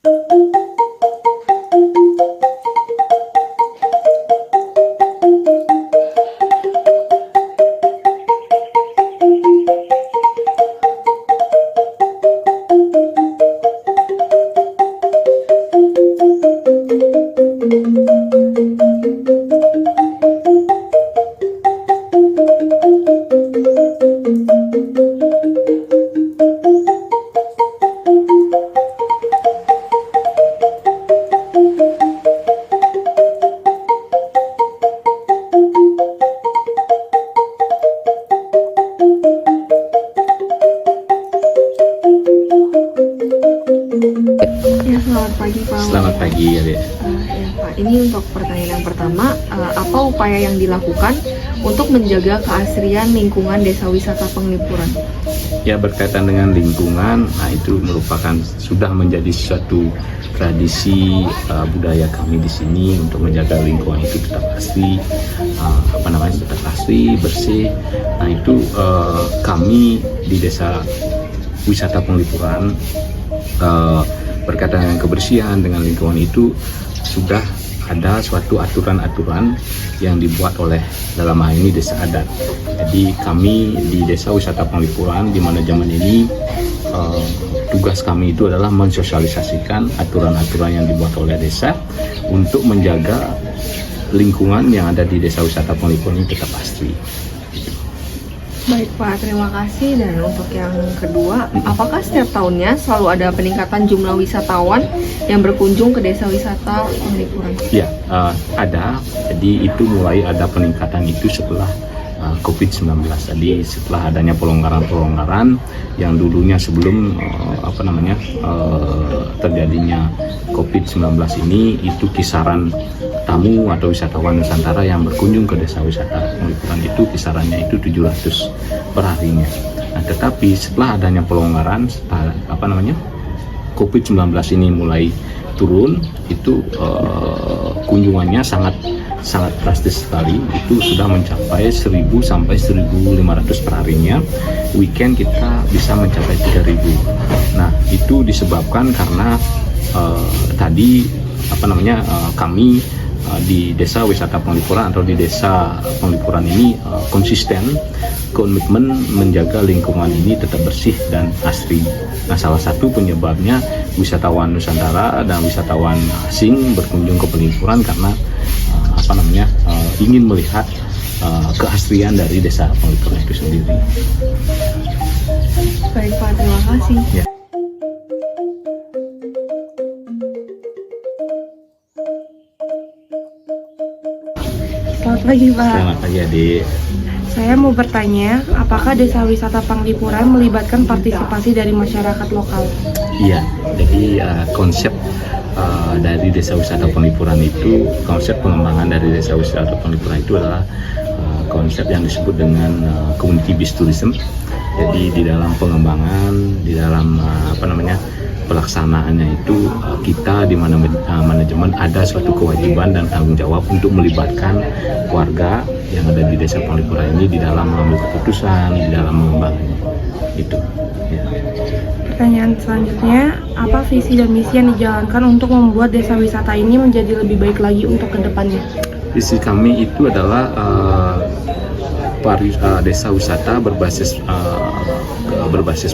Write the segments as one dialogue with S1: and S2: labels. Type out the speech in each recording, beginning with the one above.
S1: Ya, selamat pagi Pak.
S2: Selamat pagi adik.
S1: Ya Pak, ini untuk pertanyaan yang pertama, apa upaya yang dilakukan untuk menjaga keasrian lingkungan Desa Wisata Penglipuran?
S2: Ya, berkaitan dengan lingkungan, itu merupakan sudah menjadi suatu tradisi budaya kami di sini untuk menjaga lingkungan itu tetap asli, tetap asli, bersih. Nah itu kami di Desa Wisata Penglipuran berkaitan dengan kebersihan, dengan lingkungan itu sudah ada suatu aturan-aturan yang dibuat oleh dalam hal ini desa adat. Jadi kami di Desa Wisata Penglipuran di manajemen ini tugas kami itu adalah mensosialisasikan aturan-aturan yang dibuat oleh desa untuk menjaga lingkungan yang ada di Desa Wisata Penglipuran ini tetap asli.
S1: Baik Pak, terima kasih. Dan untuk yang kedua, apakah setiap tahunnya selalu ada peningkatan jumlah wisatawan yang berkunjung ke Desa Wisata Penglipuran?
S2: Ya, ada. Jadi itu mulai ada peningkatan itu setelah COVID-19. Jadi setelah adanya pelonggaran-pelonggaran yang dulunya sebelum terjadinya COVID-19 ini, itu kisaran tamu atau wisatawan Nusantara yang berkunjung ke Desa Wisata Penglipuran itu kisarannya itu 700 per harinya. Nah, tetapi setelah adanya pelonggaran, COVID-19 ini mulai turun, itu kunjungannya sangat drastis sekali. Itu sudah mencapai 1000 sampai 1500 per harinya. Weekend kita bisa mencapai 3000. Nah, itu disebabkan karena kami di Desa Wisata Penglipuran atau di Desa Penglipuran ini konsisten komitmen menjaga lingkungan ini tetap bersih dan asri. Nah, salah satu penyebabnya wisatawan Nusantara dan wisatawan asing berkunjung ke Penglipuran karena ingin melihat keasrian dari Desa Penglipuran itu sendiri.
S1: Baik Pak, terima kasih.
S2: Ya.
S1: Selamat pagi Pak.
S2: Selamat pagi adik.
S1: Saya mau bertanya, apakah Desa Wisata Penglipuran melibatkan partisipasi dari masyarakat lokal?
S2: Iya, jadi konsep dari Desa Wisata Penglipuran itu, konsep pengembangan dari Desa Wisata Penglipuran itu adalah konsep yang disebut dengan community based tourism. Jadi di dalam pengembangan, di dalam pelaksanaannya itu kita di mana manajemen ada suatu kewajiban dan tanggung jawab untuk melibatkan warga yang ada di Desa Penglipuran ini di dalam mengambil keputusan, di dalam mengembangkannya. Itu. Ya.
S1: Pertanyaan selanjutnya, apa visi dan misi yang dijalankan untuk membuat desa wisata ini menjadi lebih baik lagi untuk kedepannya?
S2: Visi kami itu adalah desa wisata berbasis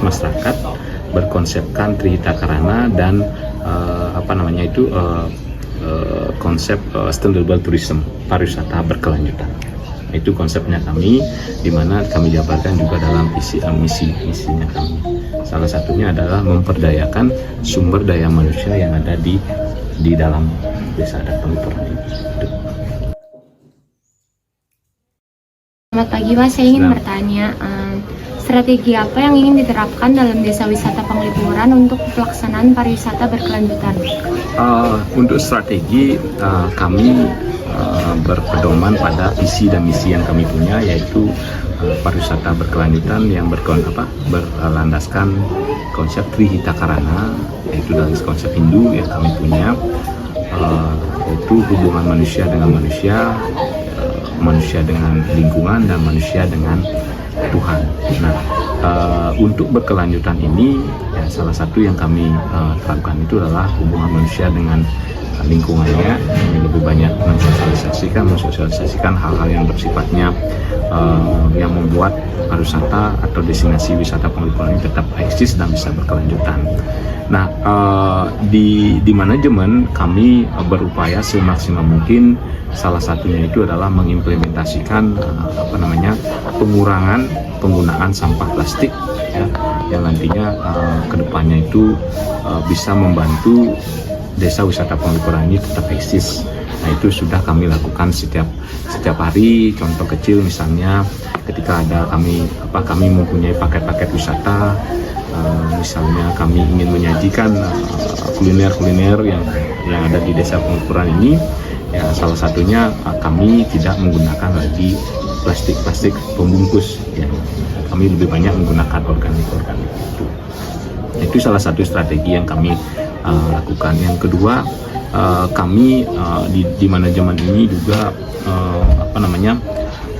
S2: masyarakat, berkonsepkan Trihita Karana dan konsep sustainable tourism, pariwisata berkelanjutan. Itu konsepnya kami, di mana kami jabarkan juga dalam visi misinya kami. Salah satunya adalah memperdayakan sumber daya manusia yang ada di dalam Desa Adat Penglipuran ini.
S3: Selamat pagi Mas, saya ingin bertanya, strategi apa yang ingin diterapkan dalam Desa Wisata Penglipuran untuk pelaksanaan pariwisata berkelanjutan?
S2: Untuk strategi kami berpedoman pada visi dan misi yang kami punya, yaitu pariwisata berkelanjutan yang berlandaskan konsep Trihita Karana, yaitu dari konsep Hindu yang kami punya, yaitu hubungan manusia dengan manusia, manusia dengan lingkungan, dan manusia dengan Tuhan. Nah, untuk berkelanjutan ini salah satu yang kami terapkan itu adalah hubungan manusia dengan lingkungannya, ini lebih banyak mensosialisasikan hal-hal yang bersifatnya yang membuat pariwisata atau destinasi wisata Penglipuran ini tetap eksis dan bisa berkelanjutan. Nah, di manajemen kami berupaya semaksimal mungkin, salah satunya itu adalah mengimplementasikan pengurangan penggunaan sampah plastik, ya, yang nantinya kedepannya itu bisa membantu desa wisata Penglipuran ini tetap eksis. Nah, itu sudah kami lakukan setiap hari. Contoh kecil misalnya ketika ada kami mempunyai paket-paket wisata, misalnya kami ingin menyajikan kuliner-kuliner yang ada di desa Penglipuran ini, ya salah satunya kami tidak menggunakan lagi plastik pembungkus, ya. Kami lebih banyak menggunakan organik itu salah satu strategi yang kami lakukan. Yang kedua, kami di manajemen ini juga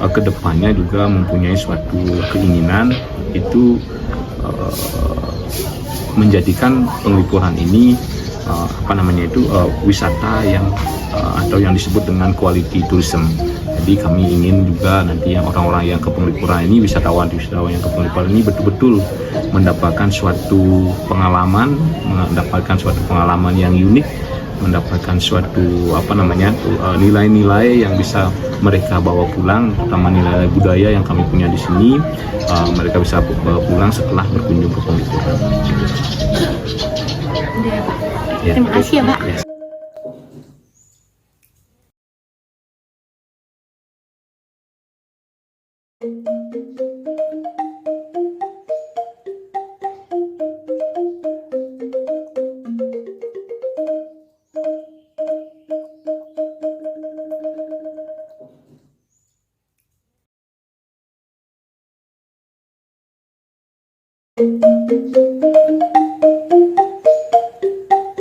S2: kedepannya juga mempunyai suatu keinginan itu menjadikan Penglipuran ini wisata yang atau yang disebut dengan quality tourism. Jadi kami ingin juga nanti yang orang-orang yang ke Penglipuran ini, wisatawan yang ke Penglipuran ini betul-betul mendapatkan suatu pengalaman yang unik, mendapatkan suatu nilai-nilai yang bisa mereka bawa pulang, terutama nilai budaya yang kami punya di sini, mereka bisa bawa pulang setelah berkunjung ke Penglipuran.
S3: Terima kasih ya, Pak.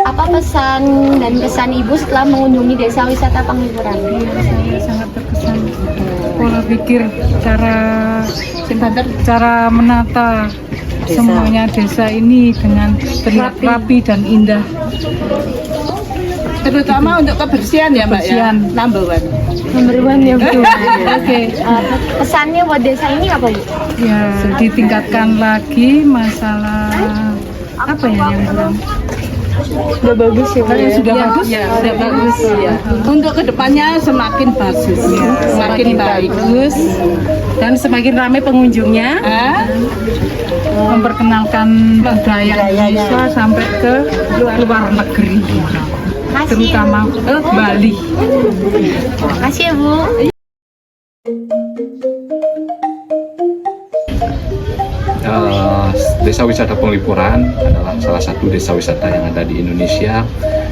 S3: Apa pesan dan kesan Ibu setelah mengunjungi desa wisata Penglipuran?
S4: Saya sangat terkesan pola pikir, cara menata semuanya desa ini dengan terlihat rapi dan indah.
S5: Terutama untuk kebersihan ya Mbak ya, number one
S3: Ya betul. Oke. Pesannya buat desa ini apa, Bu?
S4: Ya, ditingkatkan lagi masalah apa ya yang kurang.
S3: Udah bagus ya, Bu?
S4: Sudah bagus.
S5: ya, sudah bagus ya. Untuk kedepannya semakin bagus, semakin bagus
S4: Dan semakin ramai pengunjungnya, memperkenalkan budaya Indonesia sampai ke luar negeri, terutama ke Bali.
S3: Makasih ya, Bu.
S2: Desa wisata Penglipuran adalah salah satu desa wisata yang ada di Indonesia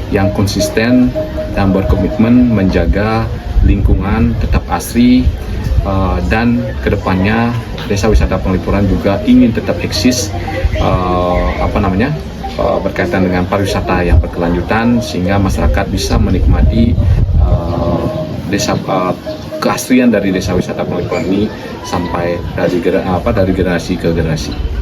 S2: yang konsisten dan berkomitmen menjaga lingkungan tetap asri, dan kedepannya desa wisata Penglipuran juga ingin tetap eksis berkaitan dengan pariwisata yang berkelanjutan sehingga masyarakat bisa menikmati keasrian dari desa wisata Penglipuran ini sampai dari generasi ke generasi.